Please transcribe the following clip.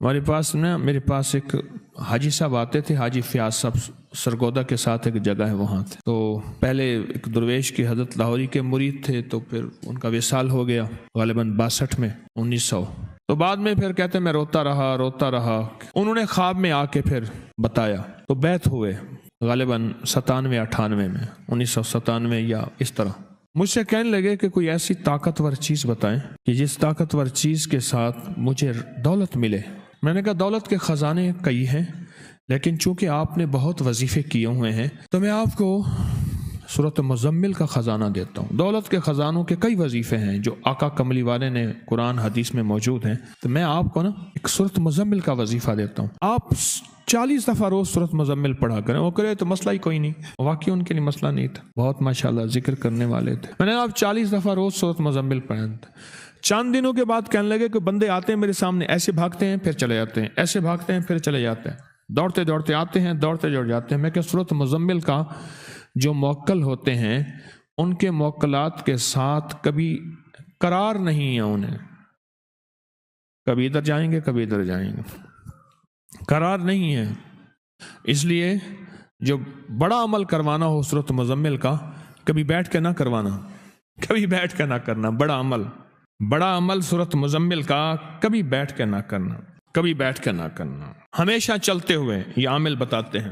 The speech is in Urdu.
میرے پاس ایک حاجی صاحب آتے تھے، حاجی فیاض صاحب، سرگودا کے ساتھ ایک جگہ ہے وہاں تھے. تو پہلے ایک درویش کی حضرت لاہوری کے مرید تھے، تو پھر ان کا وصال ہو گیا غالباً 62 میں 1900. تو بعد میں پھر کہتے میں روتا رہا. انہوں نے خواب میں آ کے پھر بتایا، تو بیعت ہوئے غالباً 97-98 میں، 1997 یا اس طرح. مجھ سے کہنے لگے کہ کوئی ایسی طاقتور چیز بتائیں کہ جس طاقتور چیز کے ساتھ مجھے دولت ملے. میں نے کہا دولت کے خزانے کئی ہیں، لیکن چونکہ آپ نے بہت وظیفے کیے ہوئے ہیں تو میں آپ کو سورۃ مزمل کا خزانہ دیتا ہوں. دولت کے خزانوں کے کئی وظیفے ہیں جو آقا کملی والے نے قرآن حدیث میں موجود ہیں، تو میں آپ کو ایک سورۃ مزمل کا وظیفہ دیتا ہوں. آپ 40 دفعہ روز سورۃ مزمل پڑھا کریں. وہ کرے تو مسئلہ ہی کوئی نہیں. واقعی ان کے لیے مسئلہ نہیں تھا، بہت ماشاءاللہ ذکر کرنے والے تھے. میں نے آپ 40 دفعہ روز سورۃ مزمل پڑھیں. چند دنوں کے بعد کہنے لگے کہ بندے آتے ہیں میرے سامنے، ایسے بھاگتے ہیں پھر چلے جاتے ہیں، ایسے بھاگتے ہیں پھر چلے جاتے ہیں، دوڑتے آتے ہیں، دوڑتے جاتے ہیں. میں کہ سورۃ مزمل کا جو موکل ہوتے ہیں ان کے موکلات کے ساتھ کبھی قرار نہیں ہے. انہیں کبھی ادھر جائیں گے کبھی ادھر جائیں گے، قرار نہیں ہے. اس لیے جو بڑا عمل کروانا ہو سورۃ مزمل کا، کبھی بیٹھ کے نہ کروانا، کبھی بیٹھ کے نہ کرنا. بڑا عمل سورۃ مزمل کا کبھی بیٹھ کے نہ کرنا، کبھی بیٹھ کے نہ کرنا، ہمیشہ چلتے ہوئے. یہ عامل بتاتے ہیں.